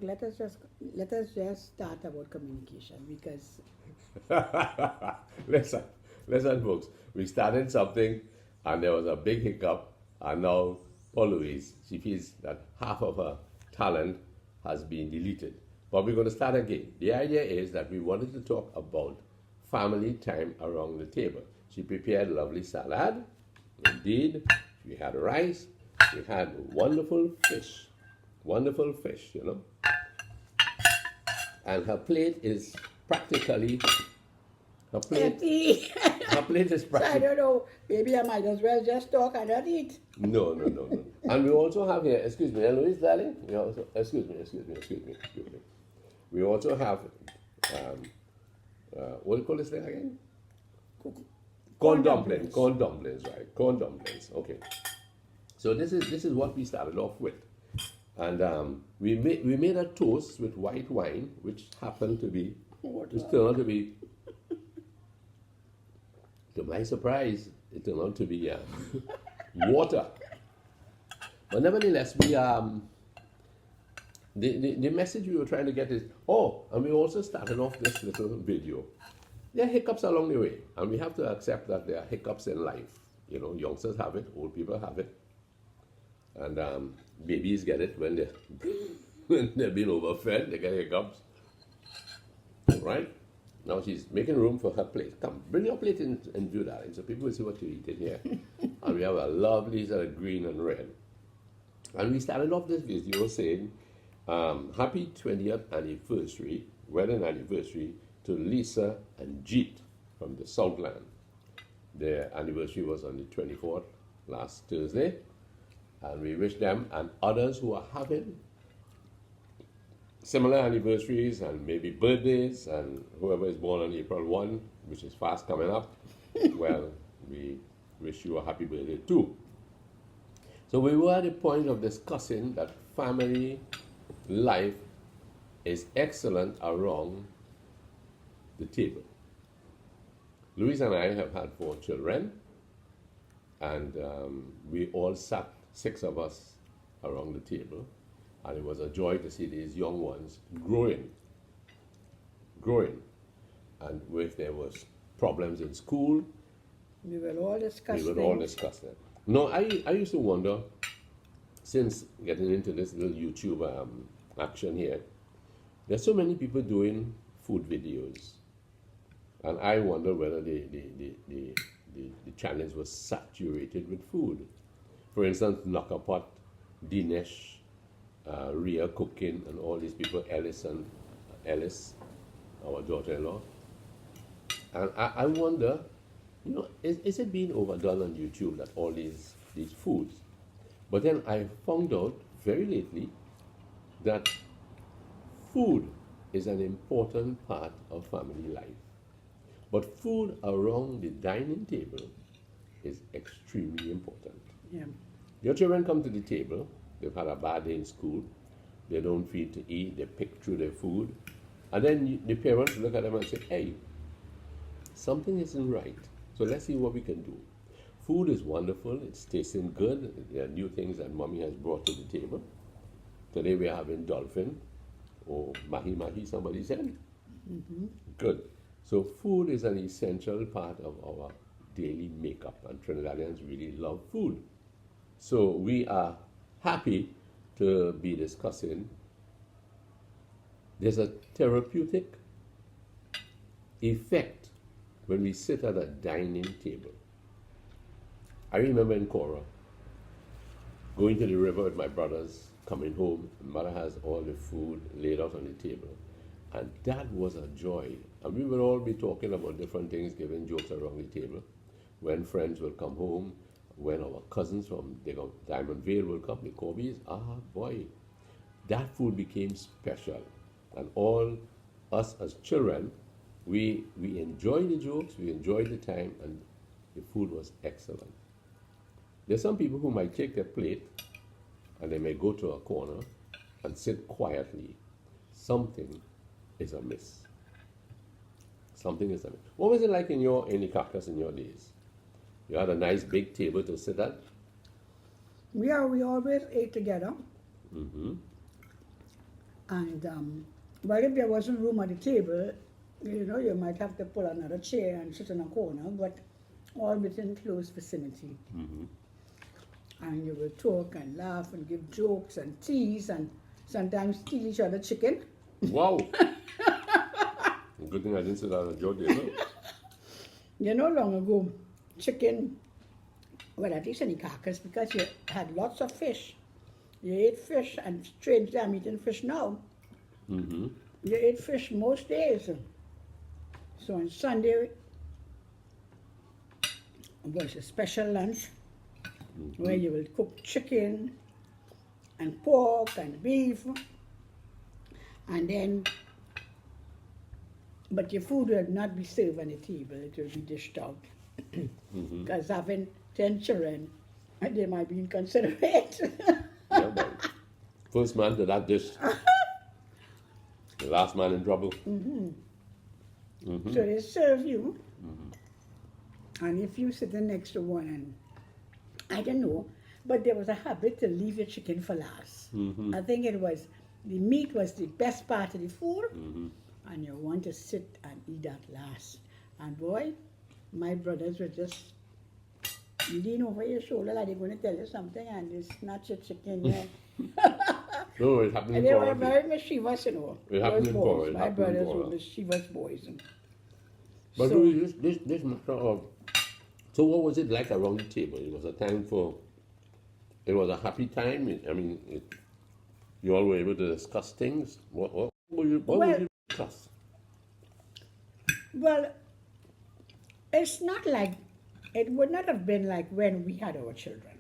look, let us just start about communication because listen, listen, folks. We started something, and there was a big hiccup, and now Paul Louise, she feels that half of her talent has been deleted. But we're going to start again. The idea is that we wanted to talk about family time around the table. She prepared lovely salad. Indeed, we had rice. We had wonderful fish, you know. And her plate is practically her plate. empty. Her plate is So I practically. don't know. Maybe I might as well just talk and not eat. No, no, no, no. And we also have here, excuse me, Louise, darling. We also, excuse me. We also have, what do you call this thing again? Corn dumplings. Corn dumplings, right? Corn dumplings. Okay. So this is what we started off with, and we made a toast with white wine, which happened to be, which turned out to be, to my surprise, it turned out to be water. But nevertheless, we the message we were trying to get is, oh, and we also started off this little video. There are hiccups along the way, and we have to accept that there are hiccups in life. You know, youngsters have it, old people have it, and babies get it when they're being overfed. They get hiccups, right? Now she's making room for her plate. Come, bring your plate in and view, darling, so people will see what you eat in here. And we have a lovely sort of green and red. And we started off this video saying, happy 20th anniversary, wedding anniversary, to Lisa and Jeet from the Southland. Their anniversary was on the 24th, last Thursday. And we wish them and others who are having similar anniversaries and maybe birthdays, and whoever is born on April 1, which is fast coming up, well, we wish you a happy birthday too. So we were at the point of discussing that family life is excellent around the table. Louise and I have had 4 children, and we all sat, 6 of us, around the table, and it was a joy to see these young ones growing. And if there was problems in school, We will all discuss we would things. all discuss them. No, I used to wonder, since getting into this little YouTube action here, there's so many people doing food videos, and I wonder whether the channels was saturated with food. For instance, Knockapot, Dinesh, Ria Cooking, and all these people, Ellis, our daughter-in-law. And I wonder, you know, is it being overdone on YouTube, that all these foods? But then I found out very lately that food is an important part of family life. But food around the dining table is extremely important. Yeah. Your children come to the table, they've had a bad day in school, they don't feel to eat, they pick through their food, and then the parents look at them and say, hey, something isn't right, so let's see what we can do. Food is wonderful, it's tasting good, there are new things that mommy has brought to the table. Today we're having dolphin, or mahi-mahi, somebody said. Good. So food is an essential part of our daily makeup, and Trinidadians really love food. So we are happy to be discussing. There's a therapeutic effect when we sit at a dining table. I remember in Cora, going to the river with my brothers, coming home, mother has all the food laid out on the table. And that was a joy. And we would all be talking about different things, giving jokes around the table. When friends will come home, when our cousins from Diamond Vale will come, the Corbies, boy, that food became special. And all us as children, we enjoyed the jokes, we enjoyed the time, and the food was excellent. There's some people who might take their plate and they may go to a corner and sit quietly. Something is amiss. Something is amiss. What was it like in the caucus in your days? You had a nice big table to sit at? We always ate together. And well, if there wasn't room at the table, you might have to pull another chair and sit in a corner, but all within close vicinity. Mm-hmm. And you will talk and laugh and give jokes and tease and sometimes steal each other chicken. Wow. Good thing I didn't say that on a joke, Long ago, chicken, well, at least any carcass, because you had lots of fish. You ate fish, and strangely, I'm eating fish now. Mm-hmm. You ate fish most days. So on Sunday was a special lunch where you will cook chicken and pork and beef, and then, but your food will not be served on the table, it will be dished out. Because having 10 children, they might be inconsiderate. Yeah, but first man to that dish. The last man in trouble. So they serve you, and if you sitting next to one, and I don't know, but there was a habit to leave your chicken for last. I think it was, the meat was the best part of the food, and you want to sit and eat that last. And boy, my brothers would just lean over your shoulder like they're going to tell you something, and they snatch your chicken. No, it happened in And they were Florida. very mischievous, It happened those in boys. Florida. My brothers were mischievous boys. But So- Louis, this matter of, so what was it like around the table? It was a time for, it was a happy time. You all were able to discuss things. What would you discuss? Well, it's not like, it would not have been like when we had our children.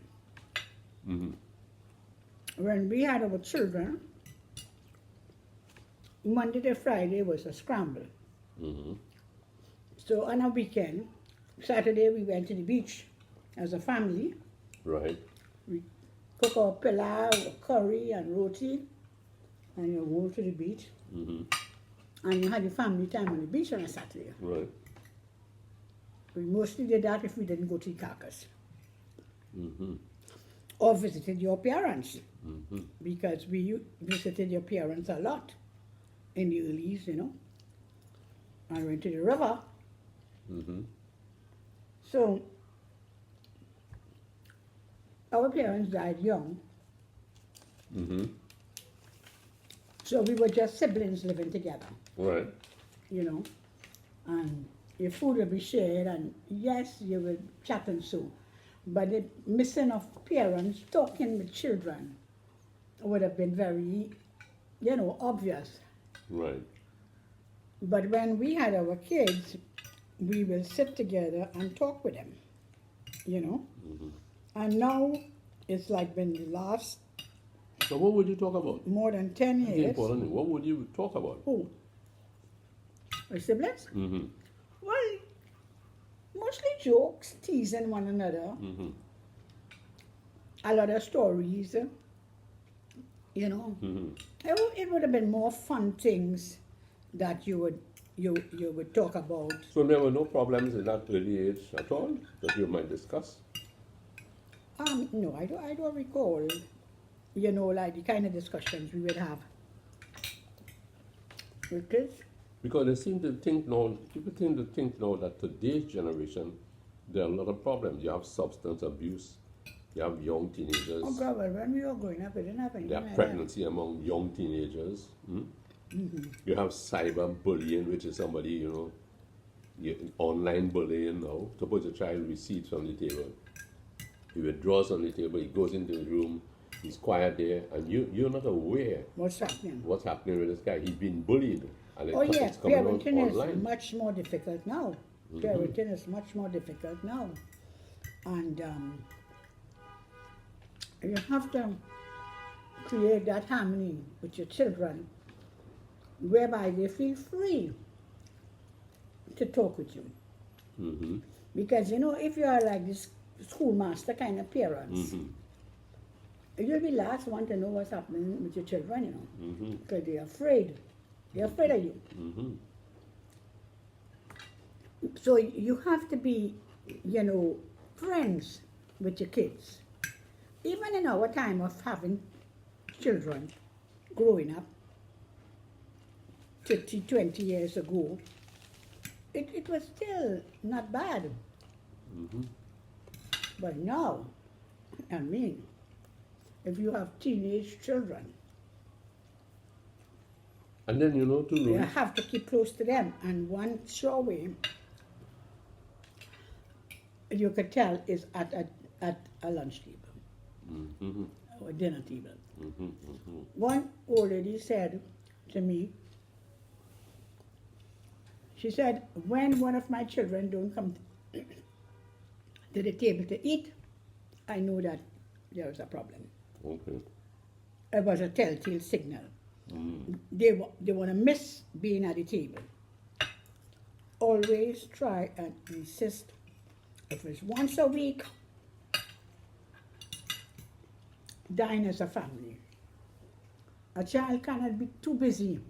When we had our children, Monday to Friday was a scramble. So on a weekend, Saturday we went to the beach as a family. Right. We cook our pilau, curry and roti, and you go to the beach. And you had your family time on the beach on a Saturday. Right. We mostly did that if we didn't go to the carcass. Or visited your parents. Because we visited your parents a lot in the earlys, and went to the river. So, our parents died young. So we were just siblings living together, Right. and your food will be shared, and yes, you will chat and so, but the missing of parents talking with children would have been very, obvious. Right. But when we had our kids, we will sit together and talk with them, And now it's like been the last So what would you talk about? more than 10 That's years. important. What would you talk about? Who? Our siblings? Well, mostly jokes, teasing one another. A lot of stories, It would have been more fun things that you would talk about. So there were no problems in that early age at all that you might discuss? No, I don't recall, like the kind of discussions we would have with kids. Because they seem to think now, people seem to think now that today's generation, there are a lot of problems. You have substance abuse, you have young teenagers, Oh God, well, when we were growing up, it didn't happen. you have pregnancy among young teenagers. You have cyber bullying, which is somebody, online bullying now. Suppose a child receives from the table. He withdraws on the table, he goes into the room, he's quiet there, and you're not aware What's happening? what's happening with this guy. He's been bullied. And Yes, it's coming out parenting is online. much more difficult now. Parenting is much more difficult now. And you have to create that harmony with your children whereby they feel free to talk with you. Because, if you are like this schoolmaster kind of parents, you'll be last one to know what's happening with your children, because they're afraid. They're afraid of you. So you have to be, friends with your kids. Even in our time of having children growing up, 30, 20 years ago, it was still not bad. But now, I mean, if you have teenage children, And then too, you Louis, have to keep close to them. And one sure way you could tell is at a lunch table or dinner table. One old lady said to me, she said, when one of my children don't come to the table to eat, I know that there was a problem. okay. It was a telltale signal. They want to miss being at the table. Always try and insist, if it's once a week, dine as a family. A child cannot be too busy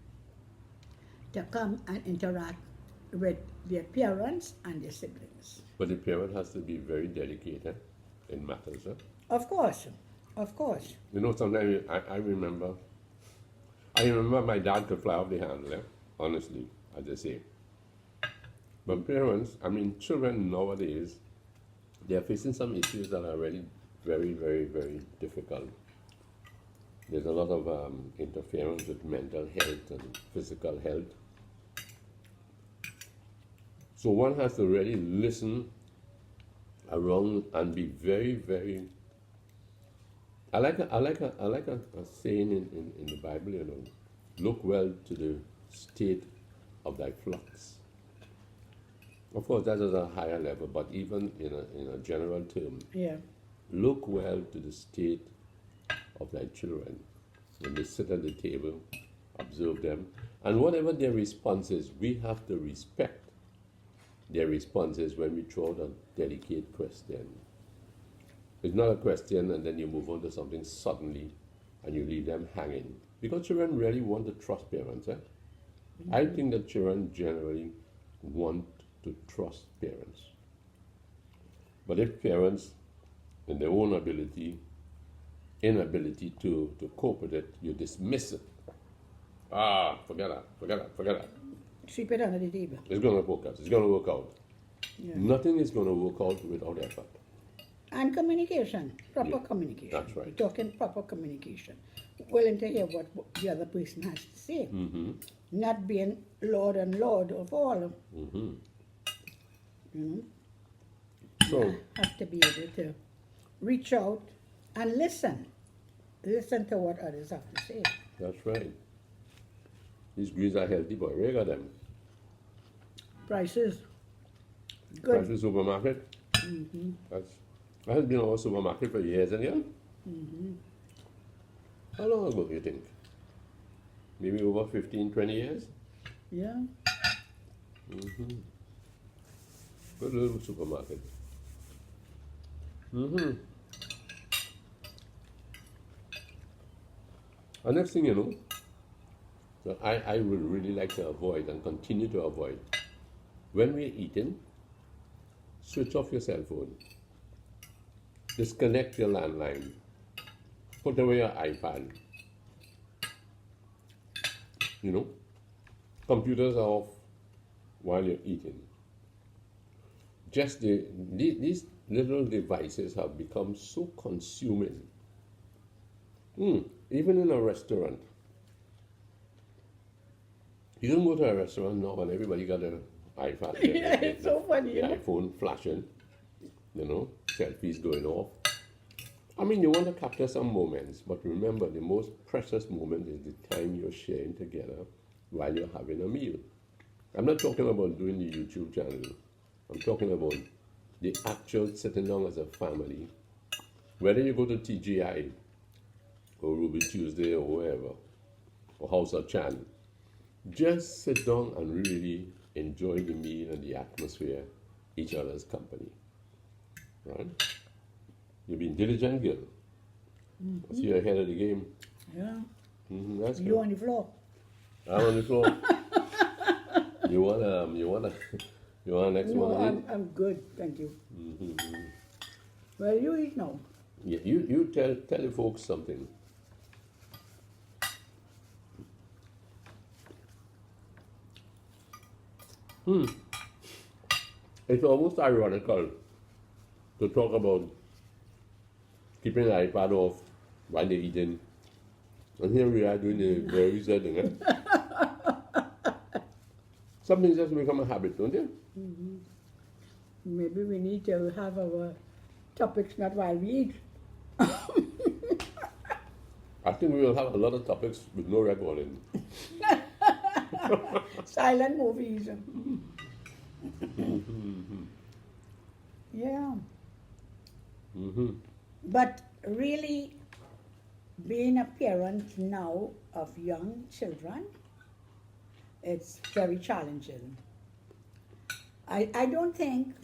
to come and interact with their parents and their siblings. But the parent has to be very dedicated in matters. Of course, of course. Sometimes I remember my dad could fly off the handle, honestly, as I say. But parents, children nowadays, they're facing some issues that are really very, very, very difficult. There's a lot of interference with mental health and physical health. So one has to really listen around and be very, very. I like a saying in the Bible, look well to the state of thy flocks. Of course, that is a higher level, but even in a general term, Yeah. look well to the state of thy children. When they sit at the table, observe them, and whatever their response is, we have to respect their responses when we throw out a delicate question. It's not a question and then you move on to something suddenly and you leave them hanging. Because children really want to trust parents. I think that children generally want to trust parents. But if parents, in their own inability to cope with it, you dismiss it. Forget that. Sweep it under the table. It's going to focus. It's going to work out. Yeah. Nothing is going to work out without effort. And communication, proper Yeah, communication. that's right. We're talking proper communication. Willing to hear what the other person has to say. Not being Lord and Lord of all. So, Have to be able to reach out and listen. Listen to what others have to say. that's right. These greens are healthy, but where got them? Prices, good. Prices supermarket. That has been our supermarket for years and years. How long ago do you think? Maybe over 15, 20 years? Yeah. Good little supermarket. And next thing you know, so I would really like to avoid and continue to avoid, when we're eating, switch off your cell phone. Disconnect your landline. Put away your iPad. Computers are off while you're eating. Just these little devices have become so consuming. Even in a restaurant. You don't go to a restaurant now and everybody got an iPad. Yeah, it's so funny. The iPhone flashing, selfies going off. You want to capture some moments, but remember the most precious moment is the time you're sharing together while you're having a meal. I'm not talking about doing the YouTube channel. I'm talking about the actual sitting down as a family. Whether you go to TGI or Ruby Tuesday or wherever, or House of Chan, just sit down and really enjoy the meal and the atmosphere, each other's company. Right? You've been diligent, girl. I see you're ahead of the game. Yeah. That's You good. on the floor. I'm on the floor. You want next No, one? I'm good, thank you. Well, you eat now. Yeah, you tell the folks something. It's almost ironical to talk about keeping the iPad off while they're eating. And here we are doing the very same thing. Eh? Some things just become a habit, don't they? Maybe we need to have our topics not while we eat. I think we will have a lot of topics with no recording. Silent movies. Yeah. But really, being a parent now of young children, it's very challenging. I don't think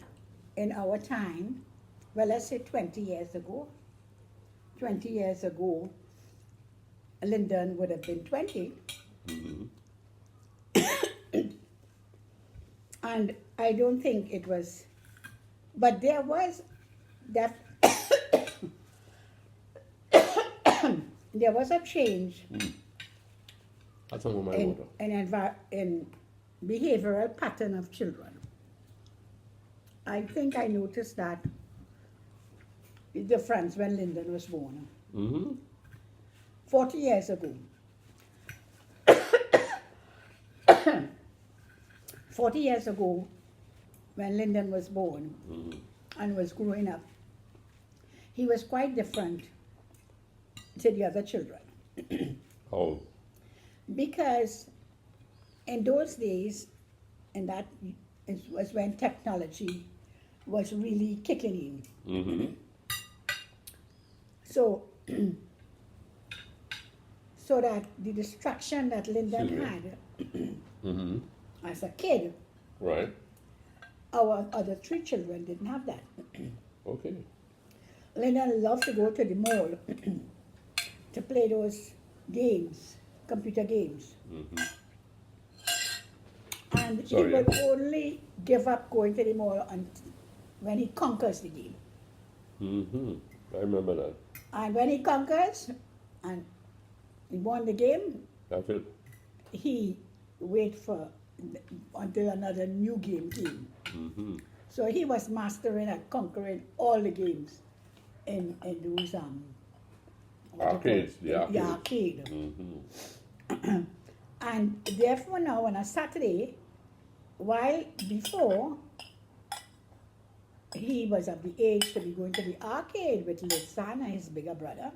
in our time, well, let's say 20 years ago, Lyndon would have been 20. And I don't think it was, but there was that, there was a change That's some of my in, water. in behavioral pattern of children. I think I noticed that the difference when Lyndon was born. 40 years ago. 40 years ago, when Lyndon was born and was growing up, he was quite different to the other children. Oh. Because in those days, and that was when technology was really kicking in. So that the distraction that Lyndon had as a kid, Right. our other three children didn't have that. Okay. Lyndon loved to go to the mall to play those games, computer games. And he will only give up going to the mall when he conquers the game. I remember that. And when he conquers and he won the game, That's it. he wait for until another new game came. So he was mastering and conquering all the games in those Arcades, the arcade. And therefore now on a Saturday, while before he was of the age to be going to the arcade with his son and his bigger brother,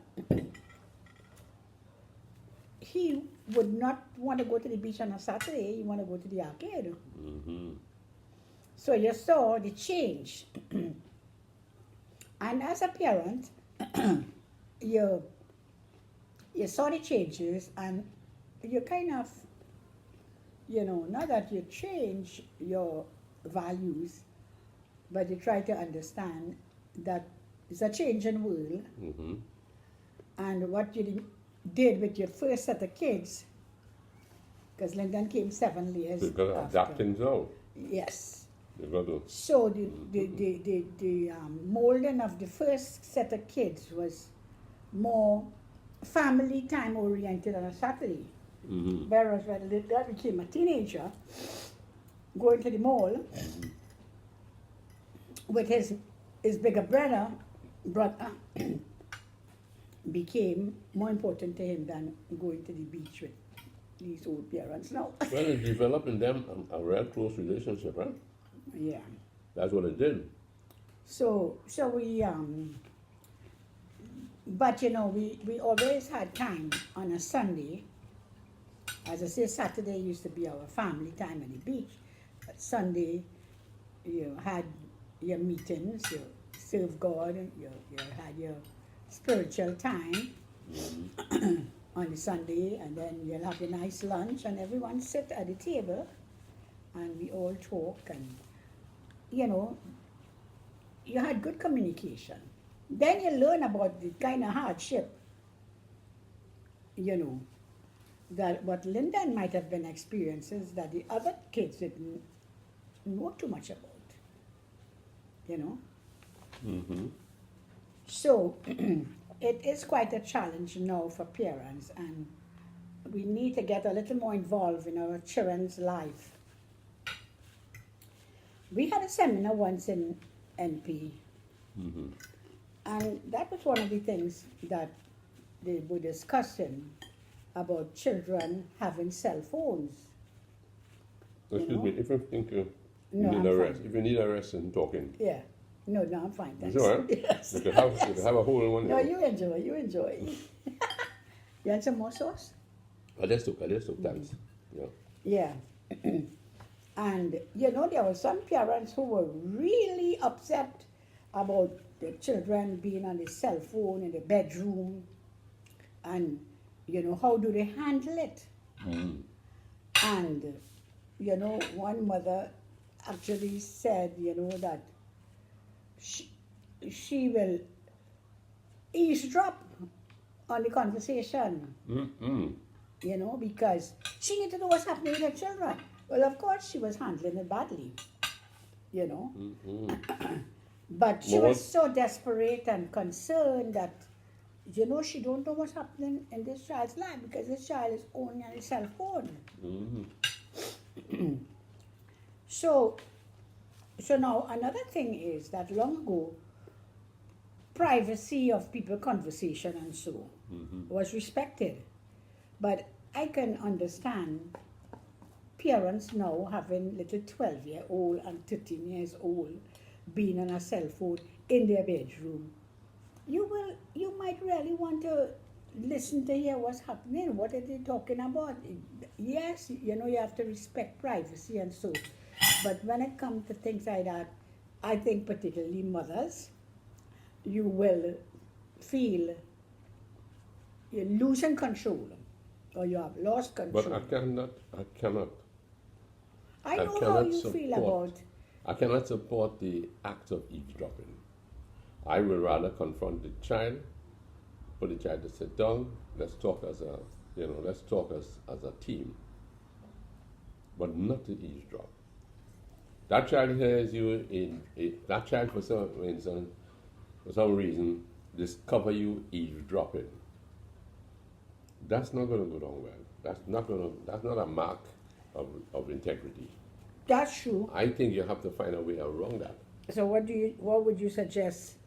he would not want to go to the beach on a Saturday, he wanted to go to the arcade. So you saw the change. And as a parent, you saw the changes and you kind of, not that you change your values, but you try to understand that it's a changing world. And what you did with your first set of kids, because Lyndon came 7 years You've got to adapt things out. Yes. You've got to. So the molding of the first set of kids was more family time oriented on a Saturday. Whereas when Lyndon became a teenager, going to the mall with his bigger brother became more important to him than going to the beach with these old parents now. Well, it developed in them a real close relationship, right? Yeah. That's what it did. So we but we always had time on a Sunday. As I say, Saturday used to be our family time at the beach. But Sunday, you had your meetings, you serve God, you had your spiritual time on the Sunday, and then you'll have a nice lunch, and everyone sit at the table, and we all talk, and you had good communication. Then you learn about the kind of hardship, that what Lyndon might have been experiences that the other kids didn't know too much about, So it is quite a challenge now for parents, and we need to get a little more involved in our children's life we had a seminar once in NP, and that was one of the things that they were discussing about children having cell phones. Excuse me, if you think you No, need I'm a rest, fine. if you need a rest in talking, Yeah. No, I'm fine. Thanks. it's all right. Yes. You can have a whole one. No, you enjoy. You want some more sauce? I just took thanks. Yeah. Yeah. And, there were some parents who were really upset about the children being on the cell phone in the bedroom. And, how do they handle it? And, one mother actually said, that she will eavesdrop on the conversation. Because she needed to know what's happening with her children. Well, of course, she was handling it badly, But she was so desperate and concerned that, she don't know what's happening in this child's life because this child is only on his cell phone. So now another thing is that long ago, privacy of people conversation and so was respected. But I can understand parents now having little 12-year-old and 13 years old being on a cell phone in their bedroom. You might really want to listen to hear what's happening. What are they talking about? Yes, you have to respect privacy and so. But when it comes to things like that, I think particularly mothers, you will feel you're losing control or you have lost control. But I cannot. I know how you feel about. I cannot support the act of eavesdropping. I will rather confront the child, put the child to sit down. Let's talk as a team, but not to eavesdrop. That child hears you that child for some reason discover you eavesdropping. That's not going to go down well. That's not a mark of integrity. That's true. I think you have to find a way around that. So what would you suggest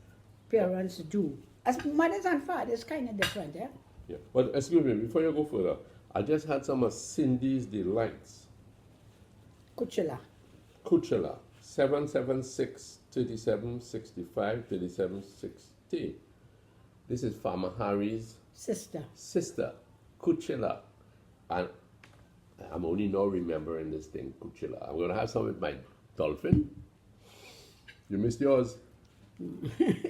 parents do? As mothers and fathers, kind of different, yeah? Yeah. But excuse me, before you go further, I just had some of Cindy's Delights. Kuchela. 776-3765-3760. This is Farmer Harry's sister, Kuchela. And I'm only now remembering this thing, Kuchela. I'm going to have some with my dolphin. You missed yours?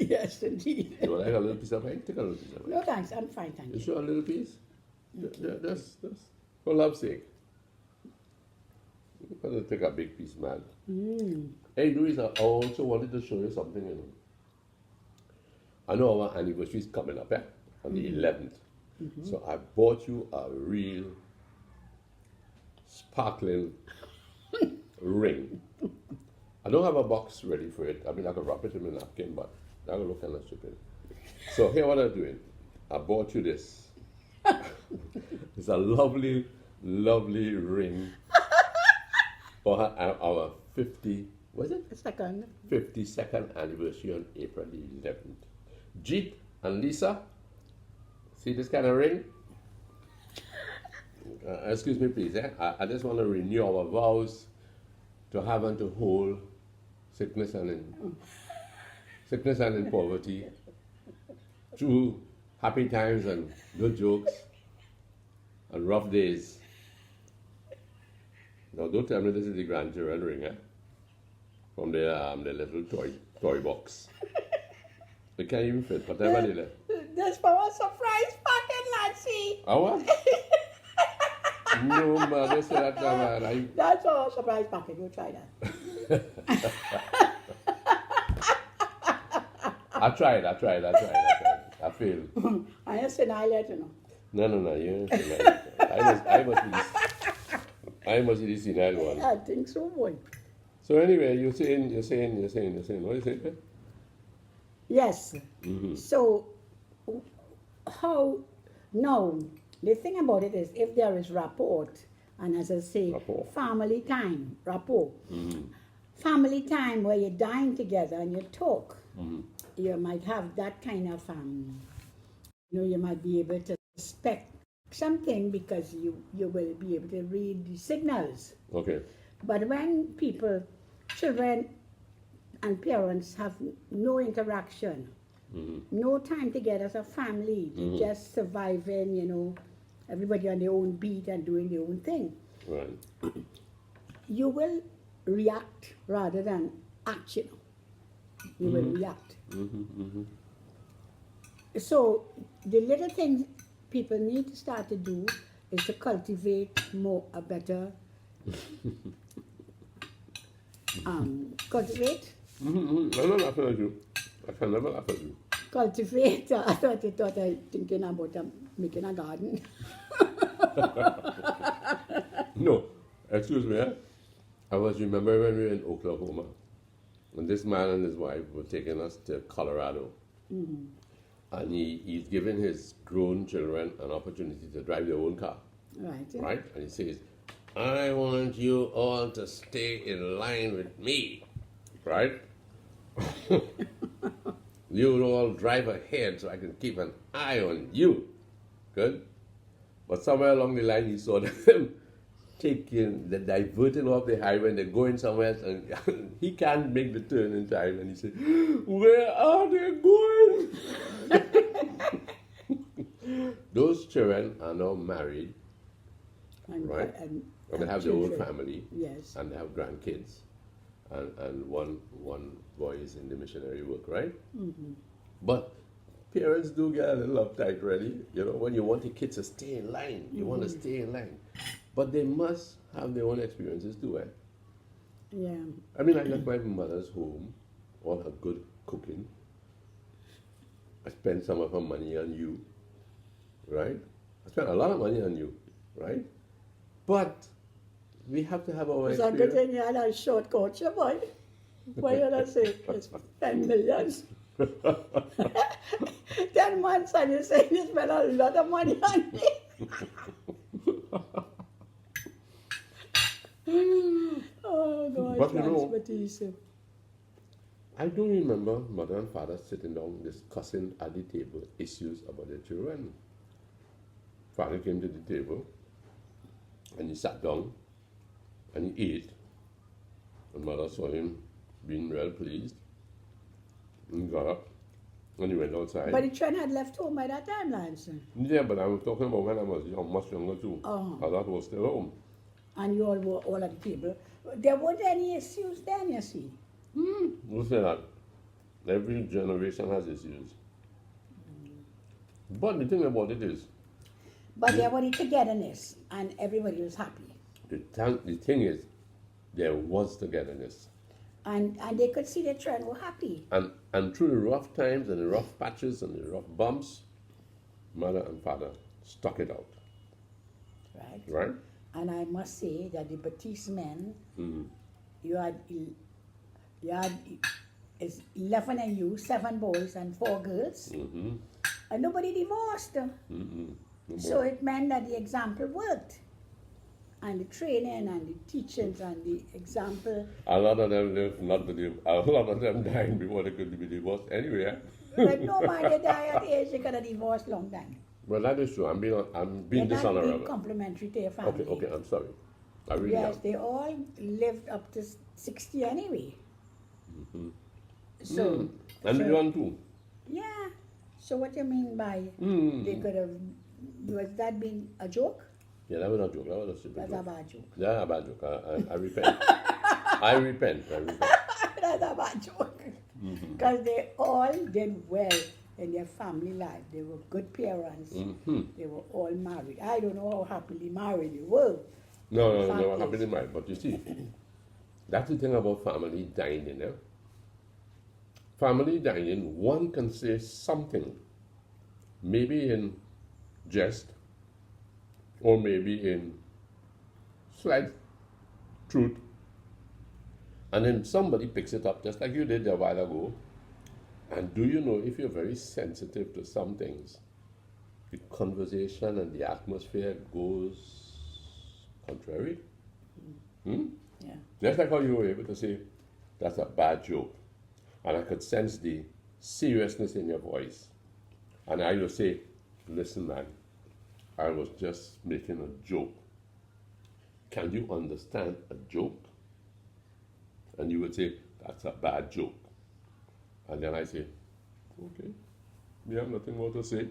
Yes, indeed. You want like a little piece of pie? Take a little piece of pie. No, thanks. I'm fine, thank you. You sure a little piece? Just for love's sake. I'm going to take a big piece, man. Hey, Louise, I also wanted to show you something, I know our anniversary is coming up, on the 11th. So I bought you a real sparkling ring. I don't have a box ready for it. I mean, I could wrap it in a napkin, but that will look kind of stupid. So here what I'm doing. I bought you this. It's a lovely, lovely ring for our 52nd anniversary on April the 11th. Jeet and Lisa, see this kind of ring? Excuse me, please. I just want to renew our vows to have and to hold sickness and in poverty, through happy times and good jokes and rough days. Now, don't tell me this is the grandchildren ring, from the little toy box. It can't even fit, whatever they let. That's for a surprise packet, Nancy. Oh, what? No, man, don't say that, man. That's our surprise packet. You try that. I tried. I failed. I just said I let you know. No, you ain't saying that. I must be the senile one. I think so, boy. So anyway, you're saying, what are you saying? Yes. So, how, now, the thing about it is, if there is rapport, and as I say, family time, rapport, family time where you dine together and you talk. Mm-hmm. You might have that kind of, you might be able to suspect something because you will be able to read the signals. Okay. But when children and parents have no interaction, no time together as a family, just surviving, everybody on their own beat and doing their own thing, Right. you will react rather than act, You will react. So the little things people need to start to do is to cultivate a better cultivate. I'm not laughing at you. I can never laugh at you. Cultivate. I thought you thought I thinking about making a garden. No, excuse me. I was remember when we were in Oklahoma, and this man and his wife were taking us to Colorado, and he's giving his grown children an opportunity to drive their own car, Right. right? And he says, "I want you all to stay in line with me, right? You all drive ahead so I can keep an eye on you, good." But somewhere along the line, he saw them diverting off the highway and they're going somewhere else, and he can't make the turn in time. And he said, "Where are they going?" Those children are now married, right? And they have their own family. Yes. And they have grandkids. And one boy is in the missionary work, right? But parents do get a little uptight, really. When you want the kids to stay in line, you want to stay in line. But they must have their own experiences too, eh? Yeah. I mean, I left my mother's home, all her good cooking. I spent some of her money on you, right? I spent a lot of money on you, right? But we have to have our It's a experience. good thing you had a short coach, boy. Why you not say it's 10 millions? 10 months and you say you spent a lot of money on me. Oh, God, But you know- transportation. I do remember mother and father sitting down discussing at the table issues about their children. Father came to the table and he sat down and he ate. And mother saw him being well pleased. And he got up and he went outside. But the trend had left home by that time, Lance. Yeah, but I was talking about when I was much younger too. Uh-huh. That was still home. And you all were all at the table. There weren't any issues then, you see. Who said that? Every generation has issues. But the thing about it is, But there was the togetherness and everybody was happy. the thing is, there was togetherness. And they could see the trend were happy. And through the rough times and the rough patches and the rough bumps, mother and father stuck it out. Right? Right? And I must say that the Baptiste men, you had it's 11 of you, 7 boys and 4 girls, and nobody divorced. So it meant that the example worked. And the training and the teachings and the example. A lot of them lived not to live. A lot of them died before they could be divorced anyway. Eh? But no man, they die at age, they could have divorced long time. Well, that is true. I'm being They're not being dishonorable. complimentary to your family. Okay, I'm sorry. I really Yes, am. they all lived up to 60 anyway. So, And so- beyond too. yeah. So what you mean by they could have, was that being a joke? Yeah, that was not a joke. That was a stupid That's a joke. bad joke. Yeah, a bad joke. I repent. I repent. That's a bad joke. Because they all did well in their family life. They were good parents. They were all married. I don't know how happily married they were. No, Fact I'm is- happily married. But you see, that's the thing about family dining. Eh? Family dining, one can say something, maybe in jest, or maybe in slight truth, and then somebody picks it up just like you did a while ago. And do you know, if you're very sensitive to some things, the conversation and the atmosphere goes contrary. Yeah. Just like how you were able to say, that's a bad joke. And I could sense the seriousness in your voice. And I would say, listen, man, I was just making a joke. Can you understand a joke? And you would say, that's a bad joke. And then I say, okay, we have nothing more to say.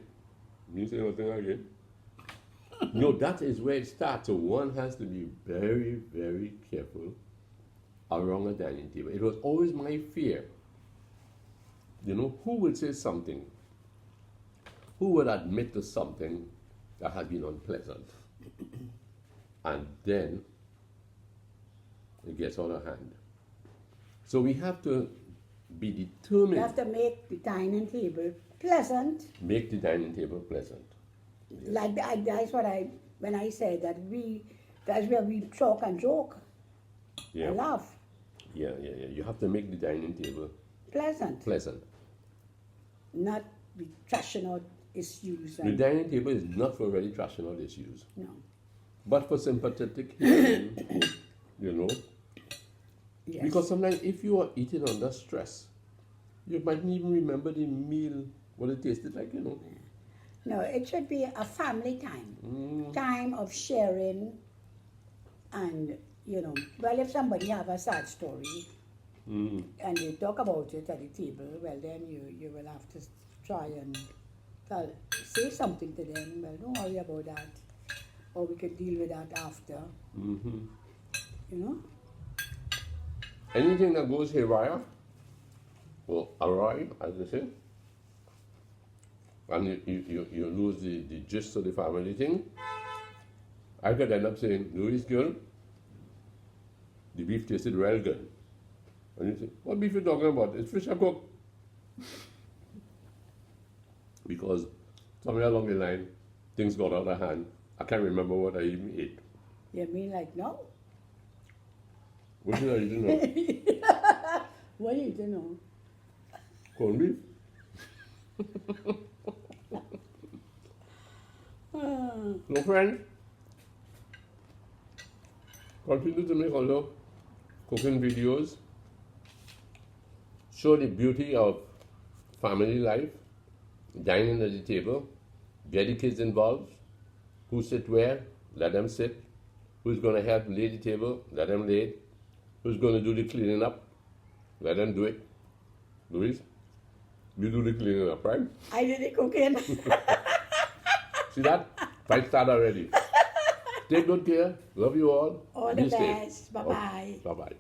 Me say nothing again. No, that is where it starts. So one has to be very, very careful around a dining table. It was always my fear. You know, who would say something? Who would admit to something that had been unpleasant? And then it gets out of hand. So we have to be determined. You have to make the dining table pleasant. Make the dining table pleasant. Yes. Like that's what when I said that that's where we talk and joke and laugh. Yeah. You have to make the dining table Pleasant. Not be trashing out issues. The dining table is not for really trashing out issues. No. But for sympathetic hearing, you know. Yes. Because sometimes if you are eating under stress, you might not even remember the meal, what it tasted like, you know. No, it should be a family time. Time of sharing and, you know, well, if somebody have a sad story and you talk about it at the table, well, then you will have to try and say something to them. Well, don't worry about that. Or we can deal with that after. You know? Anything that goes haywire will arrive, as they say, and you lose the gist of the family thing. I could end up saying, Louis, girl, the beef tasted real good. And you say, what beef are you talking about? It's fish I cook. Because somewhere along the line, things got out of hand. I can't remember what I even ate. You mean like no? What did I even know? What did you know? Corned beef. So friends, continue to make other cooking videos. Show the beauty of family life, dining at the table, get the kids involved. Who sit where? Let them sit. Who's going to help lay the table? Let them lay it. Who's going to do the cleaning up? Let them do it. Louise, you do the cleaning up, right? I did the cooking. See that? 5-star already. Take good care. Love you all. All the best. Bye-bye. Bye-bye.